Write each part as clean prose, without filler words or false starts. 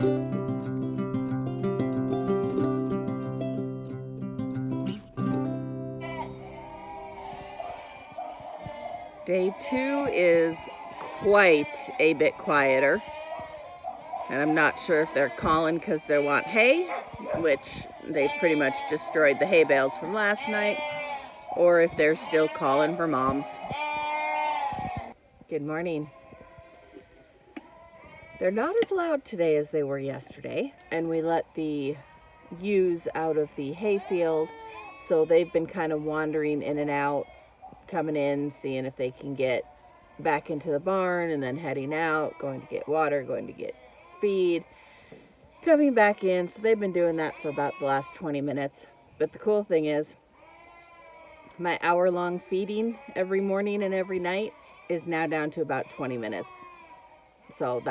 Day 2 is quite a bit quieter, and I'm not sure if they're calling because they want hay, which they pretty much destroyed the hay bales from last night, or if they're still calling for moms. Good morning. They're not as loud today as they were yesterday, and we let the ewes out of the hay field, so they've been kind of wandering in and out, coming in, seeing if they can get back into the barn, and then heading out, going to get water, going to get feed, coming back in. So they've been doing that for about the last 20 minutes. But the cool thing is, my hour-long feeding every morning and every night is now down to about 20 minutes. So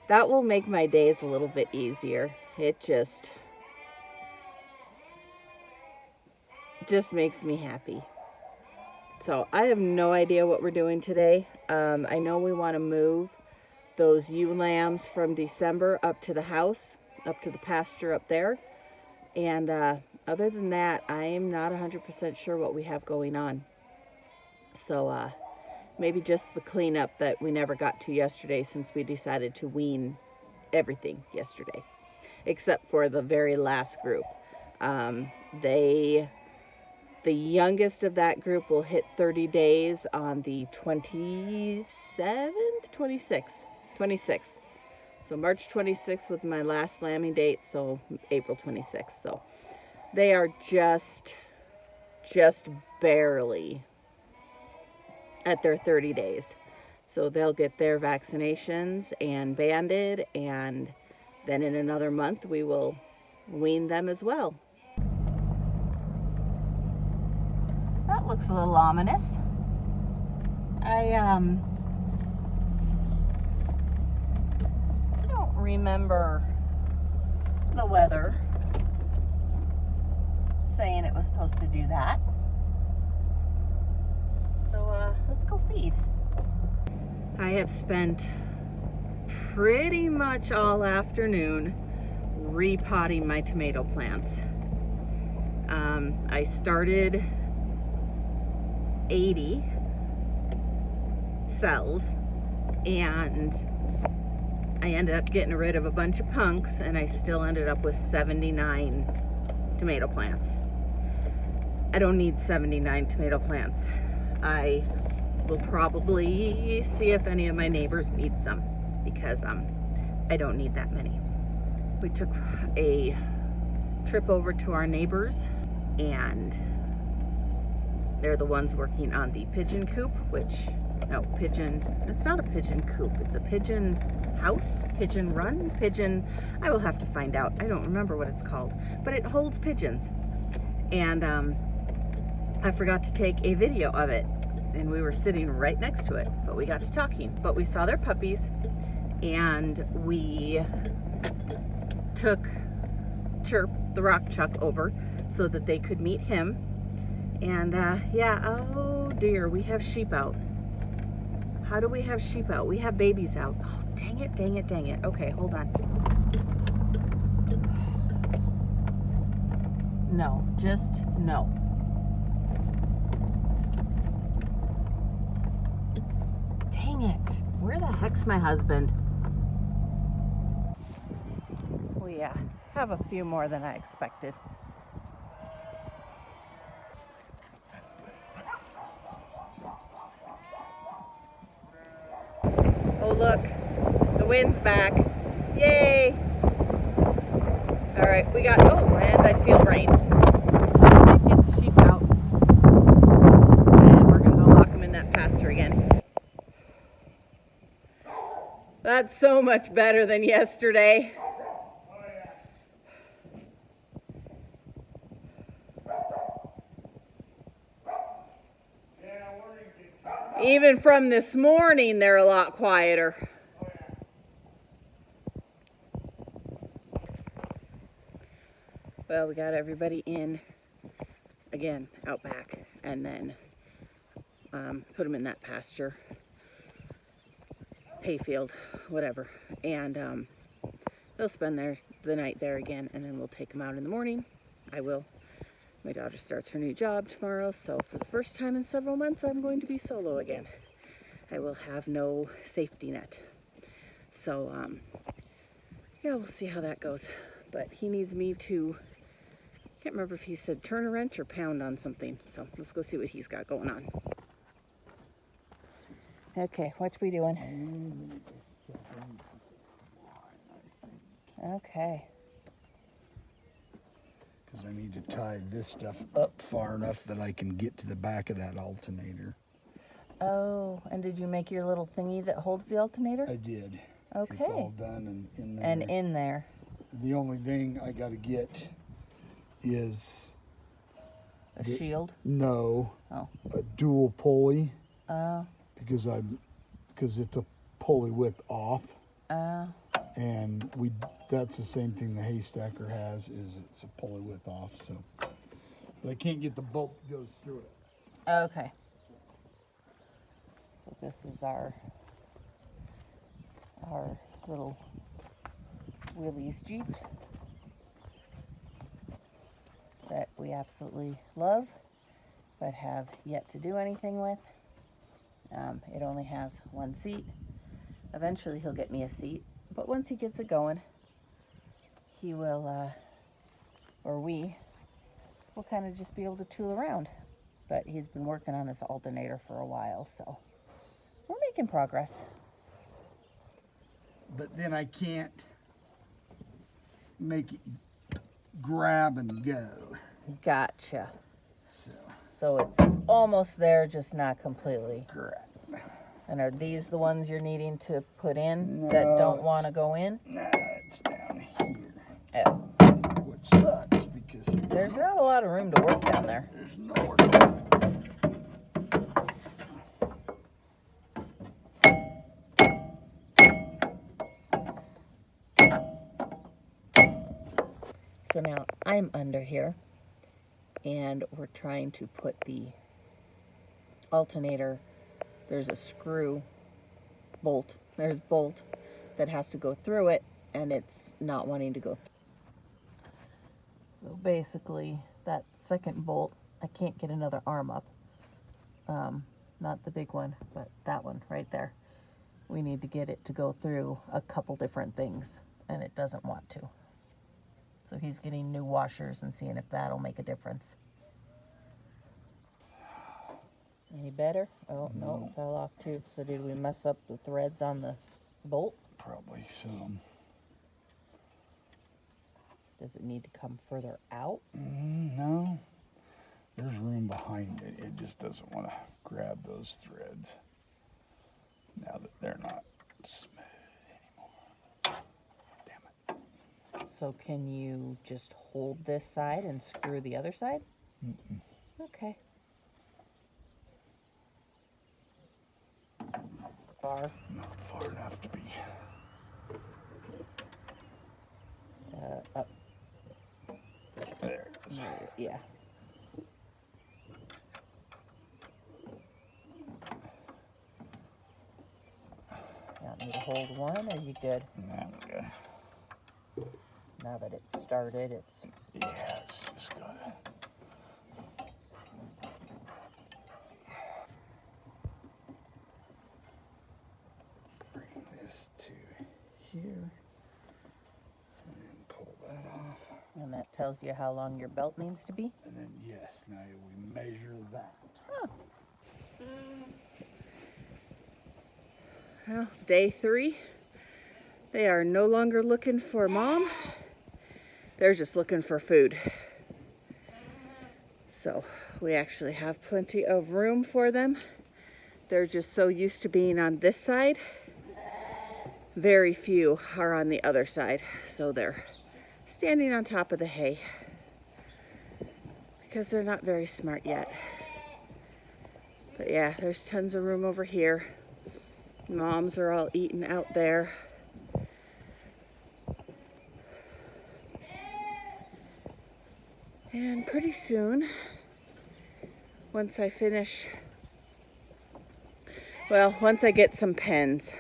that will make my days a little bit easier. It just makes me happy. So I have no idea what we're doing today. I know we want to move those ewe lambs from December up to the house, up to the pasture up there. And other than that, I am not 100% sure what we have going on. So maybe just the cleanup that we never got to yesterday, since we decided to wean everything yesterday, except for the very last group. The youngest of that group will hit 30 days on the 26th. So March 26th was my last lambing date, so April 26th. So they are just barely at their 30 days. So they'll get their vaccinations and banded, and then in another month we will wean them as well. That looks a little ominous. I don't remember the weather saying it was supposed to do that. So let's go feed. I have spent pretty much all afternoon repotting my tomato plants. I started 80 cells, and I ended up getting rid of a bunch of punks, and I still ended up with 79 tomato plants. I don't need 79 tomato plants. I will probably see if any of my neighbors need some, because I don't need that many. We took a trip over to our neighbors, and they're the ones working on the pigeon coop, it's not a pigeon coop, it's a pigeon house, pigeon run, I will have to find out. I don't remember what it's called, but it holds pigeons. And I forgot to take a video of it, and we were sitting right next to it, but we got to talking. But we saw their puppies, and we took Chirp, the rock chuck, over so that they could meet him. And yeah, oh dear, we have sheep out. How do we have sheep out? We have babies out. Oh, dang it. Okay, hold on. No, just no. Dang it. Where the heck's my husband? We have a few more than I expected. Oh look, the wind's back. Yay! All right, we got, and I feel rain. So we did get the sheep out, and we're gonna go lock them in that pasture again. That's so much better than yesterday. Even from this morning, they're a lot quieter. Well, we got everybody in again out back, and then put them in that pasture, hayfield, whatever. And they'll spend the night there again, and then we'll take them out in the morning. I will. My daughter starts her new job tomorrow, so for the first time in several months, I'm going to be solo again. I will have no safety net. So, yeah, we'll see how that goes. But he needs me to, I can't remember if he said turn a wrench or pound on something. So let's go see what he's got going on. Okay, what we doing? Okay. Because I need to tie this stuff up far enough that I can get to the back of that alternator. Oh, and did you make your little thingy that holds the alternator? I did. Okay. It's all done and in there. And in there. The only thing I got to get is a shield? No. Oh. A dual pulley. Oh. Because it's a pulley width off. Oh. And that's the same thing the hay stacker has, is it's a pulley width off, so. But I can't get the bolt that goes through it. Okay. So this is our little Willys Jeep that we absolutely love, but have yet to do anything with. It only has one seat. Eventually he'll get me a seat. But once he gets it going, he will, or we will kind of just be able to tool around. But he's been working on this alternator for a while, so we're making progress. But then I can't make it grab and go. Gotcha. So it's almost there, just not completely. Correct. And are these the ones you're needing to put in that don't want to go in? No, it's down here. Oh. Which sucks because there's not a lot of room to work down there. There's nowhere to go. So now I'm under here and we're trying to put the alternator. There's a screw bolt. There's a bolt that has to go through it, and it's not wanting to go through. So basically, that second bolt, I can't get another arm up. Not the big one, but that one right there. We need to get it to go through a couple different things, and it doesn't want to. So he's getting new washers and seeing if that'll make a difference. Any better? Oh, no, it fell off too. So did we mess up the threads on the bolt? Probably some. Does it need to come further out? No. There's room behind it. It just doesn't want to grab those threads now that they're not smooth anymore. Damn it. So can you just hold this side and screw the other side? Mm-mm. Okay. Far? Not far enough to be. Up. There it is. Yeah. You want me to hold one, or are you good? No, I'm good. Now that it's started, it's... Yeah, it's just gotta... Bring this to here. And then pull that off. And that tells you how long your belt needs to be? And then, yes, now we measure that. Oh. Well, day 3. They are no longer looking for mom. They're just looking for food. So we actually have plenty of room for them. They're just so used to being on this side. Very few are on the other side. So they're standing on top of the hay because they're not very smart yet. But yeah, there's tons of room over here. Moms are all eating out there. And pretty soon, once I get some pens,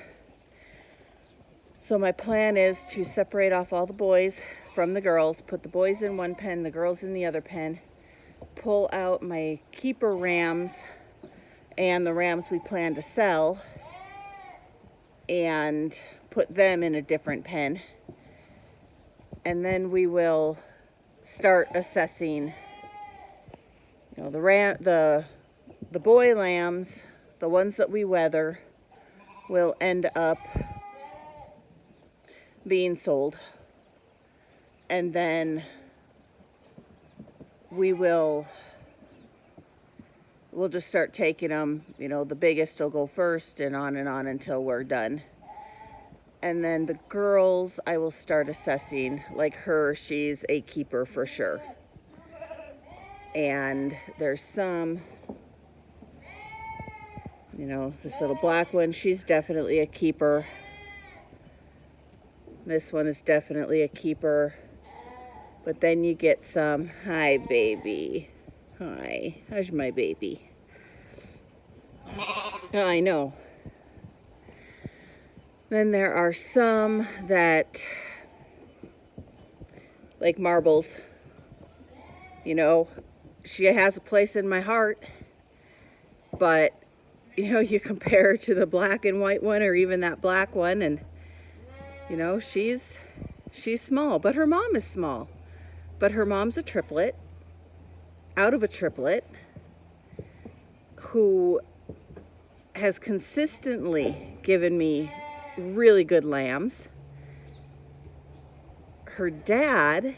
So my plan is to separate off all the boys from the girls, put the boys in one pen, the girls in the other pen, pull out my keeper rams and the rams we plan to sell and put them in a different pen. And then we will start assessing, you know, the boy lambs, the ones that we wether, will end up being sold. And then we'll just start taking them, you know, the biggest will go first and on until we're done. And then the girls, I will start assessing. Like her, she's a keeper for sure. And there's some, you know, this little black one, she's definitely a keeper. This one is definitely a keeper. But then you get some, hi baby. Hi, how's my baby? Oh, I know. Then there are some that, like Marbles, you know, she has a place in my heart, but, you know, you compare her to the black and white one or even that black one, and, you know, she's small, but her mom is small. But her mom's a triplet, out of a triplet, who has consistently given me really good lambs. Her dad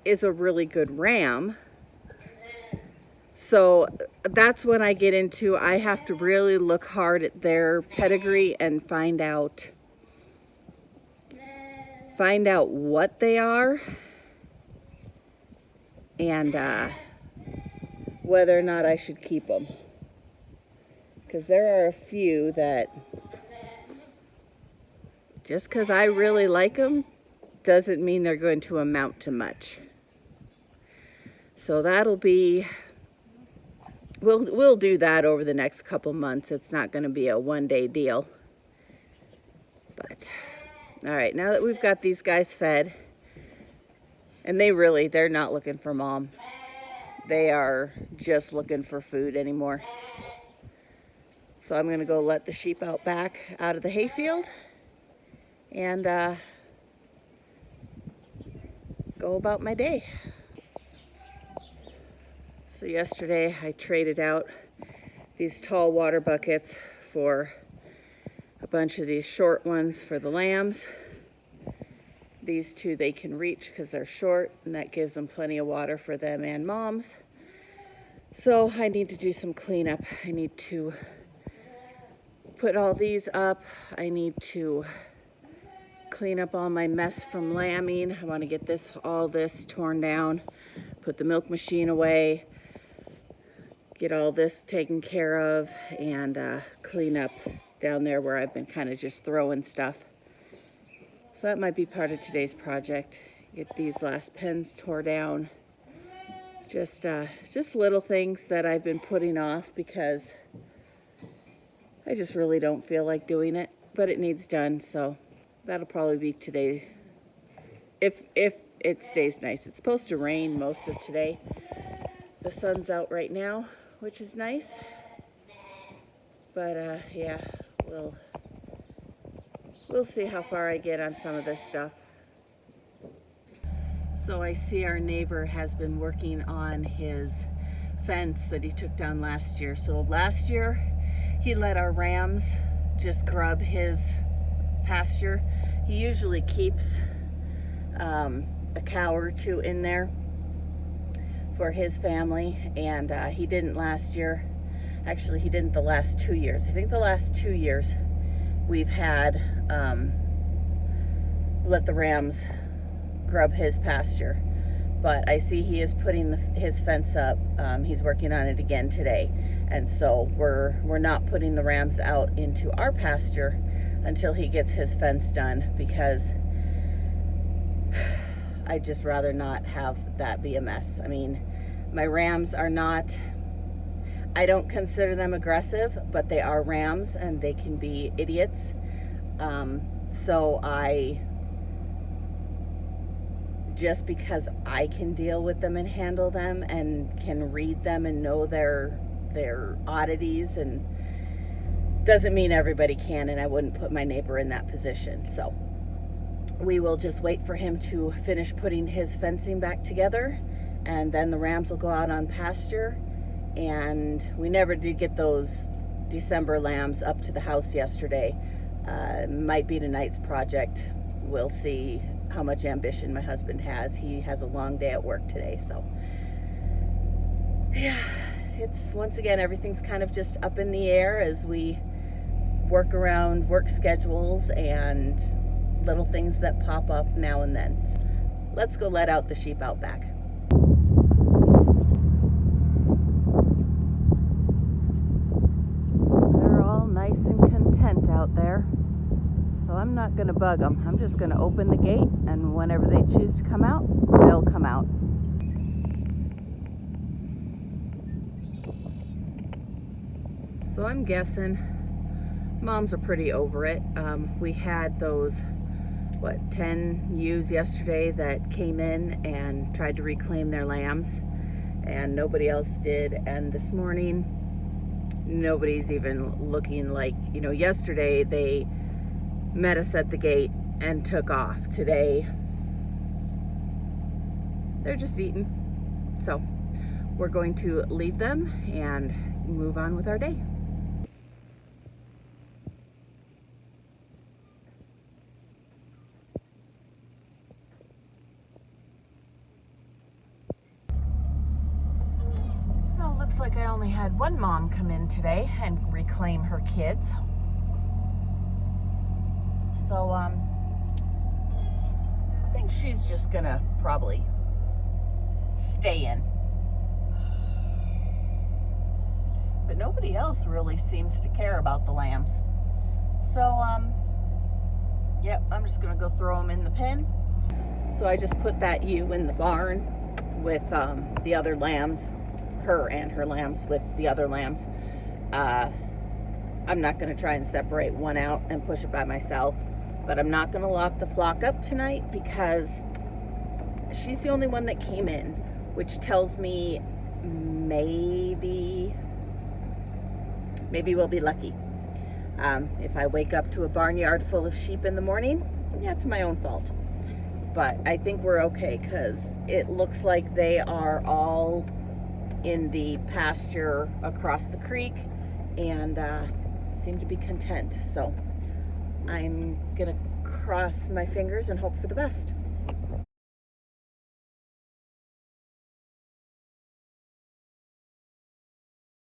is a really good ram. So that's when I get into, I have to really look hard at their pedigree and find out what they are and whether or not I should keep them. Because there are a few that, just because I really like them, doesn't mean they're going to amount to much. So that'll be, we'll do that over the next couple months. It's not going to be a one-day deal. But, all right, now that we've got these guys fed, and they're not looking for mom. They are just looking for food anymore. So I'm going to go let the sheep out back out of the hayfield and go about my day. So yesterday I traded out these tall water buckets for a bunch of these short ones for the lambs. These two they can reach because they're short, and that gives them plenty of water for them and moms. So I need to do some cleanup. I need to put all these up. I need to clean up all my mess from lambing. I want to get all this torn down, put the milk machine away, get all this taken care of, and clean up down there where I've been kind of just throwing stuff. So that might be part of today's project. Get these last pens tore down. Just little things that I've been putting off because I just really don't feel like doing it, but it needs done. So that'll probably be today, if it stays nice. It's supposed to rain most of today. The sun's out right now, which is nice. But yeah, we'll see how far I get on some of this stuff. So I see our neighbor has been working on his fence that he took down last year. So last year he let our rams just grub his pasture. He usually keeps a cow or two in there for his family, and he didn't last year. Actually, he didn't the last 2 years. I think the last 2 years we've had let the rams grub his pasture. But I see he is putting his fence up. He's working on it again today. And so we're not putting the rams out into our pasture until he gets his fence done, because I'd just rather not have that be a mess. I mean, my rams are not, I don't consider them aggressive, but they are rams and they can be idiots. So just because I can deal with them and handle them and can read them and know their oddities, and doesn't mean everybody can, and I wouldn't put my neighbor in that position. So we will just wait for him to finish putting his fencing back together, and then the rams will go out on pasture. And we never did get those December lambs up to the house yesterday. Might be tonight's project. We'll see how much ambition my husband has. He has a long day at work today, so yeah, it's, once again, everything's kind of just up in the air as we work around work schedules and little things that pop up now and then. Let's go let out the sheep out back. They're all nice and content out there, so I'm not going to bug them. I'm just going to open the gate, and whenever they choose to come out, they'll come out. So I'm guessing moms are pretty over it. We had those 10 ewes yesterday that came in and tried to reclaim their lambs, and nobody else did. And this morning, nobody's even looking. Like, yesterday they met us at the gate and took off. Today, they're just eating. So we're going to leave them and move on with our day. Well, looks like I only had one mom come in today and reclaim her kids. So I think she's just gonna probably stay in. But nobody else really seems to care about the lambs. So yep, I'm just gonna go throw them in the pen. So I just put that ewe in the barn with the other lambs, her and her lambs with the other lambs. I'm not gonna try and separate one out and push it by myself, but I'm not gonna lock the flock up tonight because she's the only one that came in, which tells me maybe we'll be lucky. If I wake up to a barnyard full of sheep in the morning, yeah, it's my own fault. But I think we're okay because it looks like they are all in the pasture across the creek and seem to be content. So I'm gonna cross my fingers and hope for the best.